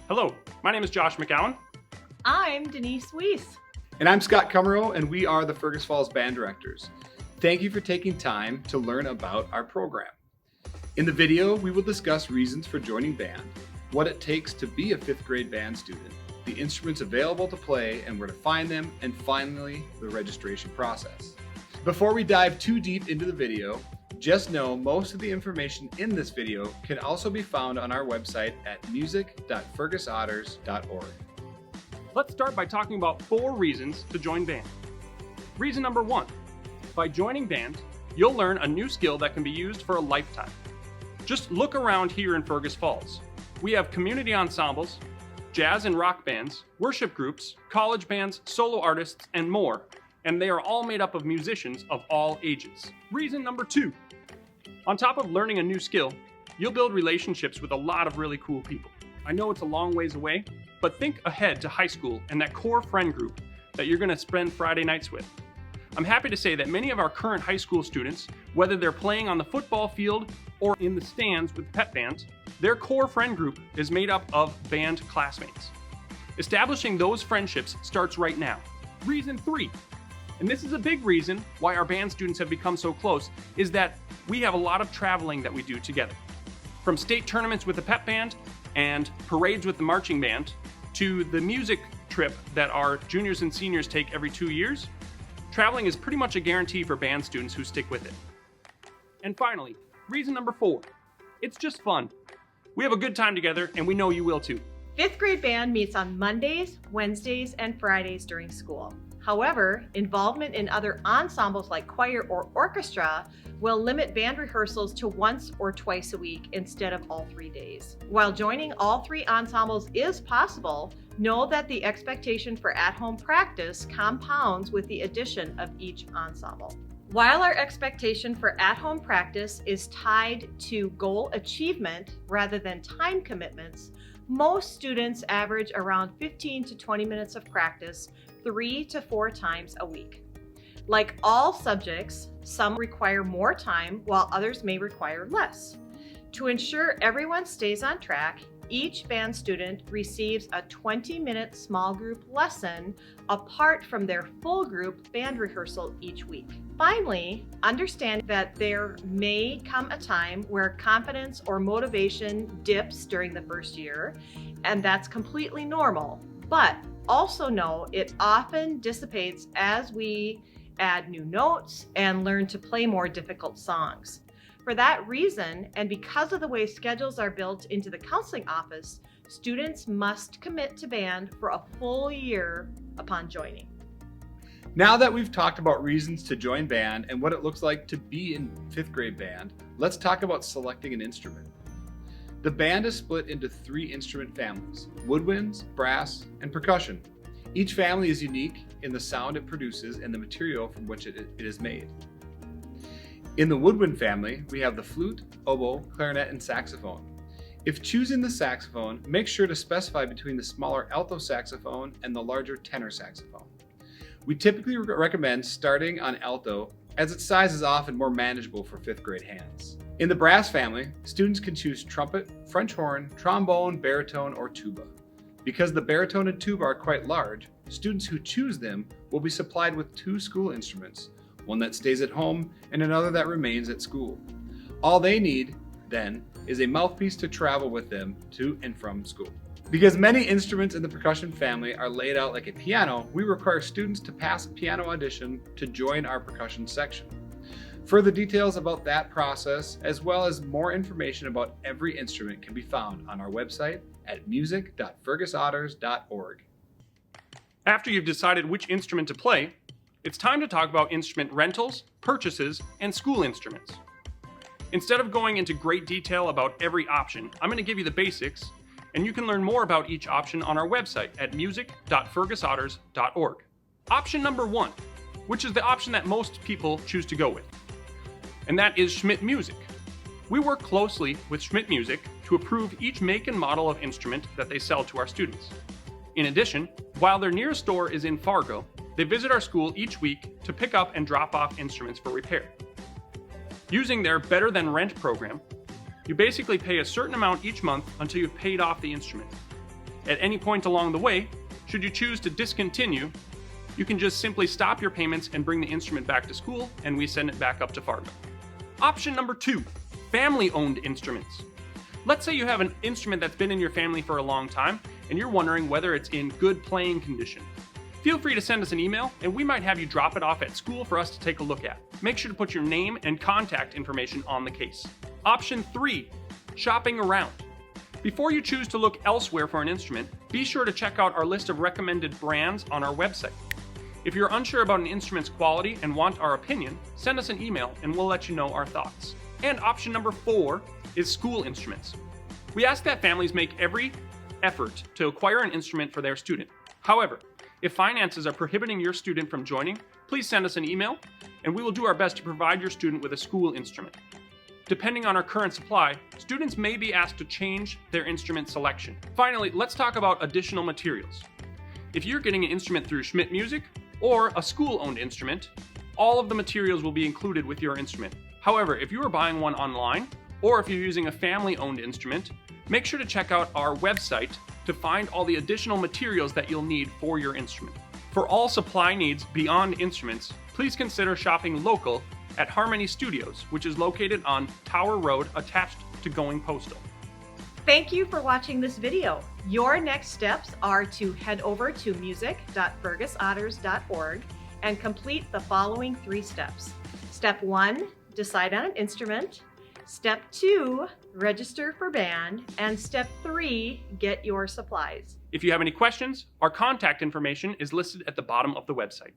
Hello, my name is Josh McGowan. I'm Denise Weiss. And I'm Scott Cummerow, and we are the Fergus Falls Band Directors. Thank you for taking time to learn about our program. In the video, we will discuss reasons for joining band, what it takes to be a 5th grade band student, the instruments available to play and where to find them, and finally, the registration process. Before we dive too deep into the video, just know most of the information in this video can also be found on our website at music.fergusotters.org. Let's start by talking about 4 reasons to join band. Reason number 1, by joining band, you'll learn a new skill that can be used for a lifetime. Just look around here in Fergus Falls. We have community ensembles, jazz and rock bands, worship groups, college bands, solo artists, and more, and they are all made up of musicians of all ages. Reason number 2, on top of learning a new skill, you'll build relationships with a lot of really cool people. I know it's a long ways away, but think ahead to high school and that core friend group that you're going to spend Friday nights with. I'm happy to say that many of our current high school students, whether they're playing on the football field or in the stands with pep bands, their core friend group is made up of band classmates. Establishing those friendships starts right now. Reason 3, and this is a big reason why our band students have become so close, is that we have a lot of traveling that we do together. From state tournaments with the pep band and parades with the marching band to the music trip that our juniors and seniors take every 2 years, traveling is pretty much a guarantee for band students who stick with it. And finally, reason number 4, it's just fun. We have a good time together and we know you will too. 5th grade band meets on Mondays, Wednesdays, and Fridays during school. However, involvement in other ensembles like choir or orchestra will limit band rehearsals to once or twice a week instead of all 3 days. While joining all 3 ensembles is possible, know that the expectation for at-home practice compounds with the addition of each ensemble. While our expectation for at-home practice is tied to goal achievement rather than time commitments, most students average around 15 to 20 minutes of practice 3 to 4 times a week. Like all subjects, some require more time while others may require less. To ensure everyone stays on track, each band student receives a 20-minute small group lesson apart from their full group band rehearsal each week. Finally, understand that there may come a time where confidence or motivation dips during the first year, and that's completely normal. But also know it often dissipates as we add new notes and learn to play more difficult songs. For that reason, and because of the way schedules are built into the counseling office, students must commit to band for a full year upon joining. Now that we've talked about reasons to join band and what it looks like to be in 5th grade band, let's talk about selecting an instrument. The band is split into 3 instrument families: woodwinds, brass, and percussion. Each family is unique in the sound it produces and the material from which it is made. In the woodwind family, we have the flute, oboe, clarinet, and saxophone. If choosing the saxophone, make sure to specify between the smaller alto saxophone and the larger tenor saxophone. We typically recommend starting on alto, as its size is often more manageable for 5th grade hands. In the brass family, students can choose trumpet, French horn, trombone, baritone, or tuba. Because the baritone and tuba are quite large, students who choose them will be supplied with 2 school instruments, one that stays at home and another that remains at school. All they need, then, is a mouthpiece to travel with them to and from school. Because many instruments in the percussion family are laid out like a piano, we require students to pass a piano audition to join our percussion section. Further details about that process, as well as more information about every instrument, can be found on our website at music.fergusotters.org. After you've decided which instrument to play, it's time to talk about instrument rentals, purchases, and school instruments. Instead of going into great detail about every option, I'm going to give you the basics, and you can learn more about each option on our website at music.fergusotters.org. Option number 1, which is the option that most people choose to go with, and that is Schmidt Music. We work closely with Schmidt Music to approve each make and model of instrument that they sell to our students. In addition, while their nearest store is in Fargo, they visit our school each week to pick up and drop off instruments for repair. Using their Better Than Rent program, you basically pay a certain amount each month until you've paid off the instrument. At any point along the way, should you choose to discontinue, you can just simply stop your payments and bring the instrument back to school, and we send it back up to Fargo. Option number 2, family-owned instruments. Let's say you have an instrument that's been in your family for a long time, and you're wondering whether it's in good playing condition. Feel free to send us an email, and we might have you drop it off at school for us to take a look at. Make sure to put your name and contact information on the case. Option 3, shopping around. Before you choose to look elsewhere for an instrument, be sure to check out our list of recommended brands on our website. If you're unsure about an instrument's quality and want our opinion, send us an email and we'll let you know our thoughts. And option number 4 is school instruments. We ask that families make every effort to acquire an instrument for their student. However, if finances are prohibiting your student from joining, please send us an email and we will do our best to provide your student with a school instrument. Depending on our current supply, students may be asked to change their instrument selection. Finally, let's talk about additional materials. If you're getting an instrument through Schmidt Music or a school-owned instrument, all of the materials will be included with your instrument. However, if you are buying one online, or if you're using a family-owned instrument, make sure to check out our website to find all the additional materials that you'll need for your instrument. For all supply needs beyond instruments, please consider shopping local at Harmony Studios, which is located on Tower Road attached to Going Postal. Thank you for watching this video. Your next steps are to head over to music.fergusotters.org and complete the following 3 steps. Step 1, decide on an instrument. Step 2, register for band. And step 3, get your supplies. If you have any questions, our contact information is listed at the bottom of the website.